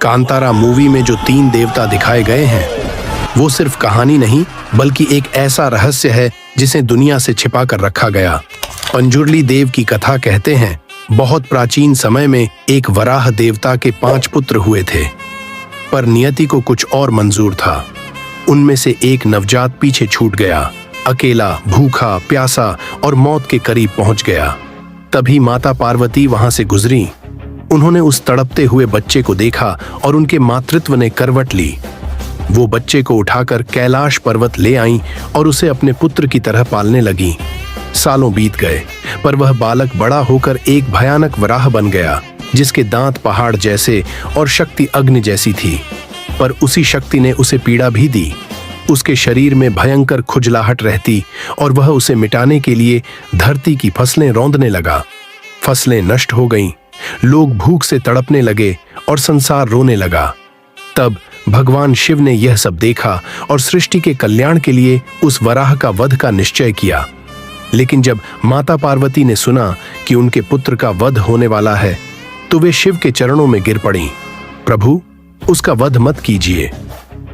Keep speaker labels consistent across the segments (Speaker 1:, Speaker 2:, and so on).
Speaker 1: Kantara movie में जो 3 देवता दिखाए गए हैं वो सिर्फ कहानी नहीं बल्कि एक ऐसा रहस्य है जिसे दुनिया से छिपा कर रखा गया। पंजुर्ली देव की कथा कहते हैं बहुत प्राचीन समय में एक वराह देवता के 5 पुत्र हुए थे, पर नियति को कुछ और मंजूर था। उनमें से एक नवजात पीछे छूट गया, अकेला, भूखा, प्यासा और मौत के करीब पहुंच गया। तभी माता पार्वती वहां से गुजरी। उन्होंने उस तड़पते हुए बच्चे को देखा और उनके मातृत्व ने करवट ली। वो बच्चे को उठाकर कैलाश पर्वत ले आईं और उसे अपने पुत्र की तरह पालने लगी। सालों बीत गए, पर वह बालक बड़ा होकर एक भयानक वराह बन गया, जिसके दांत पहाड़ जैसे और शक्ति अग्नि जैसी थी। पर उसी शक्ति ने उसे पीड़ा भी दी। उसके शरीर में भयंकर खुजलाहट रहती और वह उसे मिटाने के लिए धरती की फसलें रौंदने लगा। फसलें नष्ट हो गईं, लोग भूख से तड़पने लगे और संसार रोने लगा। तब भगवान शिव ने यह सब देखा और सृष्टि के कल्याण के लिए उस वराह का वध का निश्चय किया। लेकिन जब माता पार्वती ने सुना कि उनके पुत्र का वध होने वाला है, तो वे शिव के चरणों में गिर पड़ीं। प्रभु, उसका वध मत कीजिए।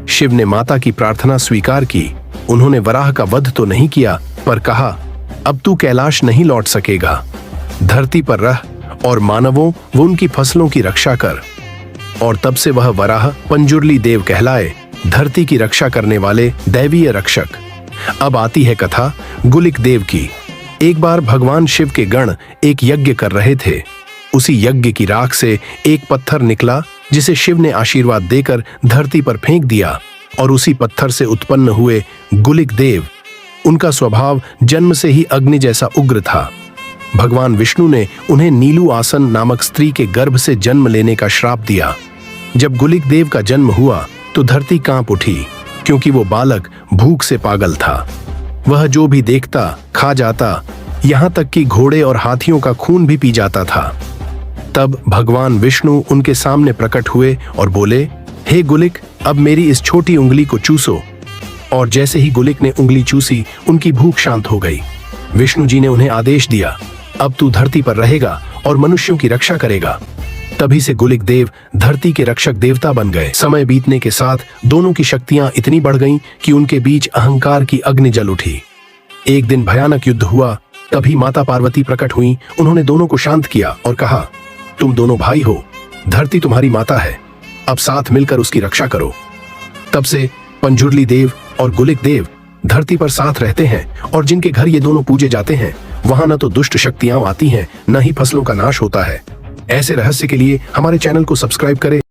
Speaker 1: शिव ने माता की प्रार्थना स्वीकार की। उन्होंने वराह का वध तो नहीं किया, पर कहा, अब तू कैलाश नहीं लौट सकेगा। धरती पर रह और मानवों व उनकी फसलों की रक्षा कर। और तब से वह वराह पंजुर्ली देव कहलाए, धरती की रक्षा करने वाले दैवीय रक्षक। अब आती है कथा गुलिक देव की। एक बार भगवान शिव के गण एक यज्ञ कर रहे थे। उसी यज्ञ की राख से एक पत्थर निकला, जिसे शिव ने आशीर्वाद देकर धरती पर फेंक दिया। और उसी पत्थर से उत्पन्न हुए गुलिक देव। उनका स्वभाव जन्म से ही अग्नि जैसा उग्र था। भगवान विष्णु ने उन्हें नीलू आसन नामक स्त्री के गर्भ से जन्म लेने का श्राप दिया। जब गुलिक देव का जन्म हुआ तो धरती कांप उठी, क्योंकि वो बालक भूख से पागल था। वह जो भी देखता खा जाता, यहाँ तक कि घोड़े और हाथियों का खून भी पी जाता था। तब भगवान विष्णु उनके सामने प्रकट हुए और बोले, हे गुलिक, अब मेरी इस छोटी उंगली को चूसो। और जैसे ही गुलिक ने उंगली चूसी, उनकी भूख शांत हो गई। विष्णु जी ने उन्हें आदेश दिया, अब तू धरती पर रहेगा और मनुष्यों की रक्षा करेगा। तभी से गुलिक देव धरती के रक्षक देवता बन गए। समय बीतने के साथ दोनों की शक्तियां इतनी बढ़ गईं कि उनके बीच अहंकार की अग्नि जल उठी। एक दिन भयानक युद्ध हुआ। तभी माता पार्वती प्रकट हुई। उन्होंने दोनों को शांत किया और कहा, तुम दोनों भाई हो, धरती तुम्हारी माता है, अब साथ मिलकर उसकी रक्षा करो। तब से पंजुर्ली देव और गुलिक देव धरती पर साथ रहते हैं, और जिनके घर ये दोनों पूजे जाते हैं वहां न तो दुष्ट शक्तियां आती हैं, न ही फसलों का नाश होता है। ऐसे रहस्य के लिए हमारे चैनल को सब्सक्राइब करें।